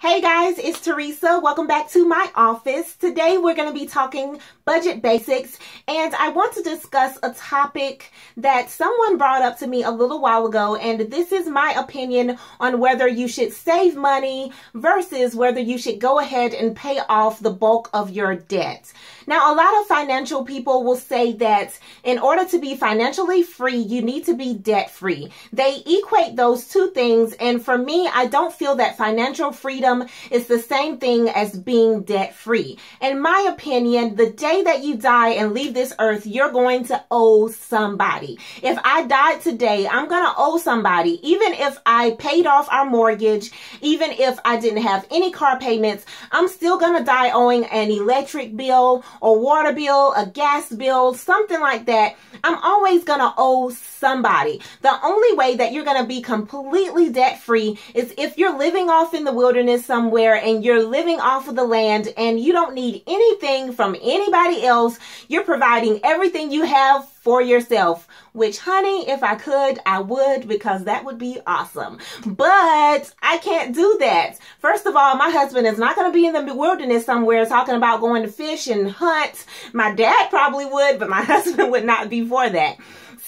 Hey guys, it's Teresa. Welcome back to my office. Today we're going to be talking budget basics, and I want to discuss a topic that someone brought up to me a little while ago, and this is my opinion on whether you should save money versus whether you should go ahead and pay off the bulk of your debt. Now, a lot of financial people will say that in order to be financially free, you need to be debt free. They equate those two things, and for me, I don't feel that financial freedom is the same thing as being debt free. In my opinion, the day that you die and leave this earth, you're going to owe somebody. If I died today, I'm going to owe somebody. Even if I paid off our mortgage, even if I didn't have any car payments, I'm still going to die owing an electric bill or water bill, a gas bill, something like that. I'm always going to owe somebody. The only way that you're going to be completely debt free is if you're living off in the wilderness somewhere and you're living off of the land and you don't need anything from anybody else. You're providing everything you have for yourself, which, honey, if I could, I would, because that would be awesome. But I can't do that. First of all, my husband is not going to be in the wilderness somewhere talking about going to fish and hunt. My dad probably would, but my husband would not be for that.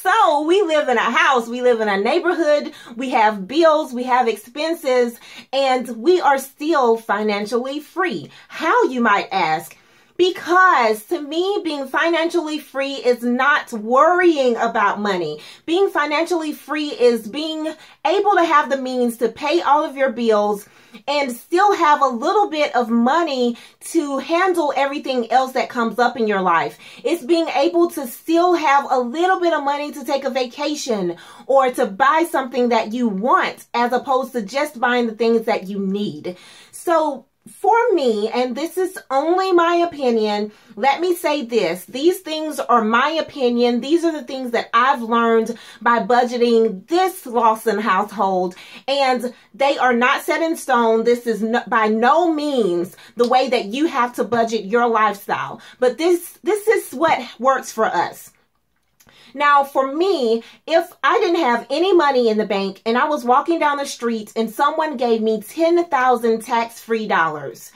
So we live in a house, we live in a neighborhood, we have bills, we have expenses, and we are still financially free. How, you might ask? Because to me, being financially free is not worrying about money. Being financially free is being able to have the means to pay all of your bills and still have a little bit of money to handle everything else that comes up in your life. It's being able to still have a little bit of money to take a vacation or to buy something that you want, as opposed to just buying the things that you need. So for me, and this is only my opinion, let me say this. These things are my opinion. These are the things that I've learned by budgeting this Lawson household, and they are not set in stone. This is by no means the way that you have to budget your lifestyle, but this is what works for us. Now, for me, if I didn't have any money in the bank and I was walking down the street and someone gave me 10,000 tax-free dollars,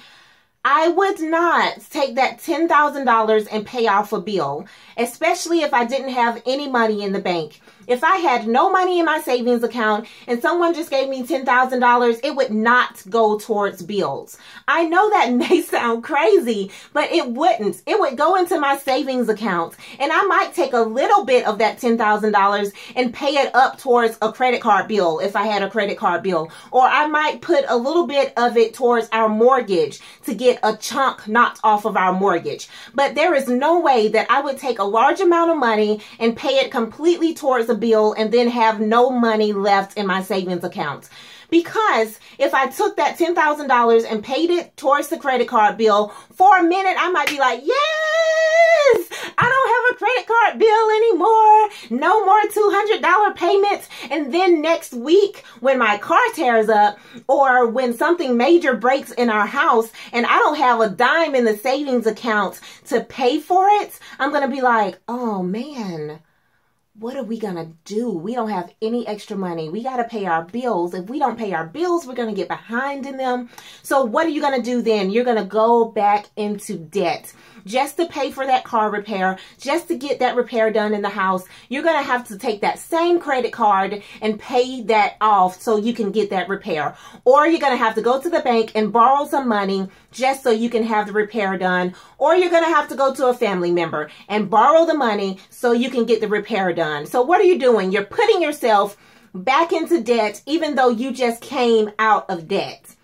I would not take that $10,000 and pay off a bill, especially if I didn't have any money in the bank. If I had no money in my savings account and someone just gave me $10,000, it would not go towards bills. I know that may sound crazy, but it wouldn't. It would go into my savings account, and I might take a little bit of that $10,000 and pay it up towards a credit card bill if I had a credit card bill. Or I might put a little bit of it towards our mortgage to get a chunk knocked off of our mortgage. But there is no way that I would take a large amount of money and pay it completely towards a bill and then have no money left in my savings account. Because if I took that $10,000 and paid it towards the credit card bill, for a minute I might be like, yes, I don't have a credit card bill anymore. No more $200 payments. And then next week when my car tears up or when something major breaks in our house and I don't have a dime in the savings account to pay for it, I'm going to be like, oh man, what are we going to do? We don't have any extra money. We got to pay our bills. If we don't pay our bills, we're going to get behind in them. So what are you going to do then? You're going to go back into debt just to pay for that car repair, just to get that repair done in the house. You're going to have to take that same credit card and pay that off so you can get that repair. Or you're going to have to go to the bank and borrow some money just so you can have the repair done. Or you're going to have to go to a family member and borrow the money so you can get the repair done. So what are you doing? You're putting yourself back into debt even though you just came out of debt.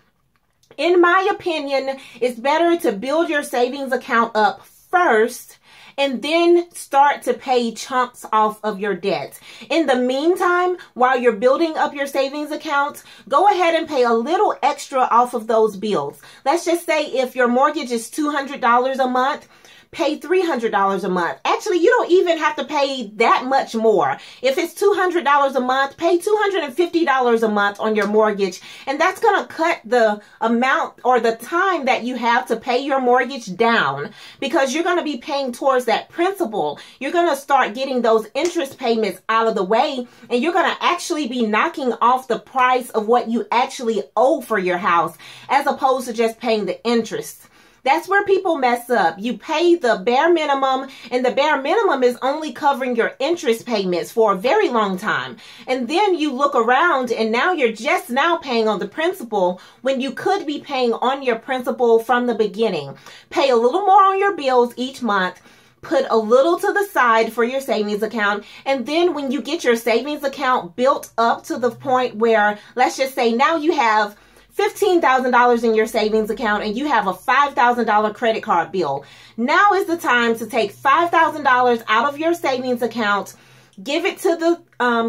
In my opinion, it's better to build your savings account up first and then start to pay chunks off of your debt. In the meantime, while you're building up your savings account, go ahead and pay a little extra off of those bills. Let's just say if your mortgage is $200 a month, pay $300 a month. Actually, you don't even have to pay that much more. If it's $200 a month, pay $250 a month on your mortgage. And that's going to cut the amount or the time that you have to pay your mortgage down, because you're going to be paying towards that principal. You're going to start getting those interest payments out of the way, and you're going to actually be knocking off the price of what you actually owe for your house, as opposed to just paying the interest. That's where people mess up. You pay the bare minimum, and the bare minimum is only covering your interest payments for a very long time. And then you look around and now you're just now paying on the principal when you could be paying on your principal from the beginning. Pay a little more on your bills each month. Put a little to the side for your savings account. And then when you get your savings account built up to the point where, let's just say now you have $15,000 in your savings account and you have a $5,000 credit card bill. Now is the time to take $5,000 out of your savings account, give it to the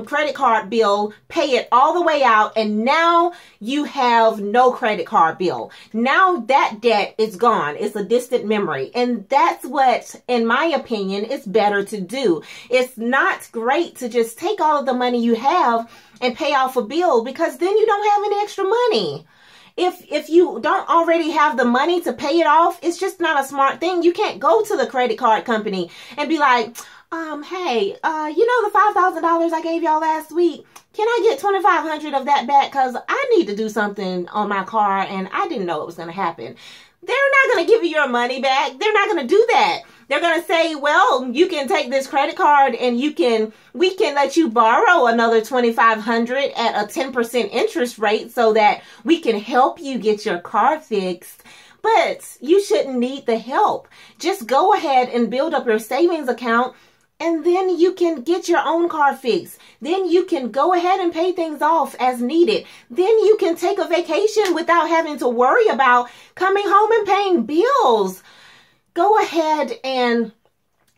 credit card bill, pay it all the way out, and now you have no credit card bill. Now that debt is gone. It's a distant memory. And that's what, in my opinion, is better to do. It's not great to just take all of the money you have and pay off a bill, because then you don't have any extra money. If you don't already have the money to pay it off, it's just not a smart thing. You can't go to the credit card company and be like, hey, you know the $5,000 I gave y'all last week? Can I get $2,500 of that back? Because I need to do something on my car and I didn't know it was going to happen. They're not going to give you your money back. They're not going to do that. They're going to say, well, you can take this credit card and we can let you borrow another $2,500 at a 10% interest rate so that we can help you get your car fixed. But you shouldn't need the help. Just go ahead and build up your savings account, and then you can get your own car fixed. Then you can go ahead and pay things off as needed. Then you can take a vacation without having to worry about coming home and paying bills. Go ahead and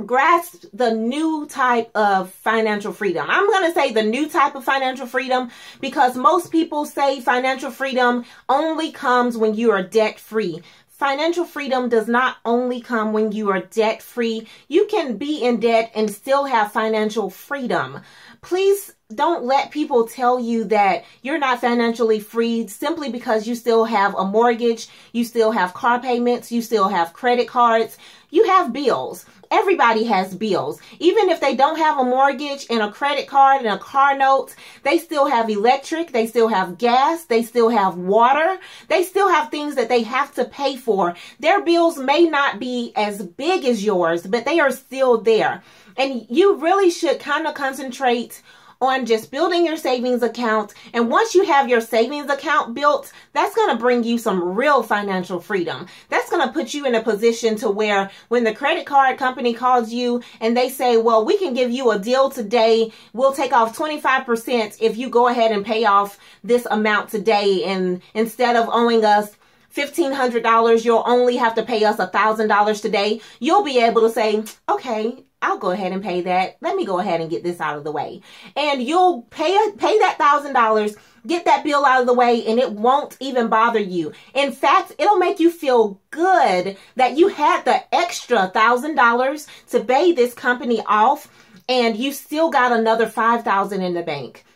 grasp the new type of financial freedom. I'm going to say the new type of financial freedom because most people say financial freedom only comes when you are debt-free. Financial freedom does not only come when you are debt-free. You can be in debt and still have financial freedom. Please don't let people tell you that you're not financially free simply because you still have a mortgage, you still have car payments, you still have credit cards, you have bills. Everybody has bills. Even if they don't have a mortgage and a credit card and a car note, they still have electric, they still have gas, they still have water, they still have things that they have to pay for. Their bills may not be as big as yours, but they are still there. And you really should kind of concentrate on just building your savings account. And once you have your savings account built, that's going to bring you some real financial freedom. That's going to put you in a position to where when the credit card company calls you and they say, well, we can give you a deal today. We'll take off 25% if you go ahead and pay off this amount today. And instead of owing us $1,500, you'll only have to pay us $1,000 today. You'll be able to say, okay, I'll go ahead and pay that. Let me go ahead and get this out of the way. And you'll pay that $1,000, get that bill out of the way, and it won't even bother you. In fact, it'll make you feel good that you had the extra $1,000 to pay this company off, and you still got another $5,000 in the bank.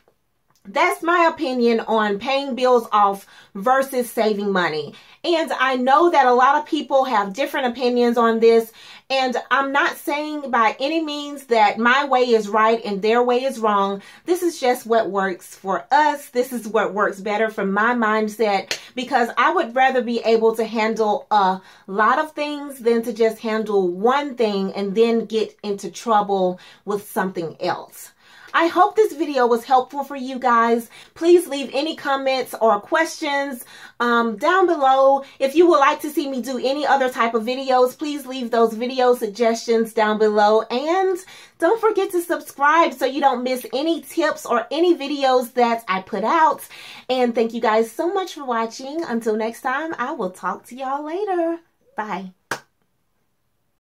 That's my opinion on paying bills off versus saving money. And I know that a lot of people have different opinions on this. And I'm not saying by any means that my way is right and their way is wrong. This is just what works for us. This is what works better for my mindset, because I would rather be able to handle a lot of things than to just handle one thing and then get into trouble with something else. I hope this video was helpful for you guys. Please leave any comments or questions down below. If you would like to see me do any other type of videos, please leave those video suggestions down below. And don't forget to subscribe so you don't miss any tips or any videos that I put out. And thank you guys so much for watching. Until next time, I will talk to y'all later. Bye.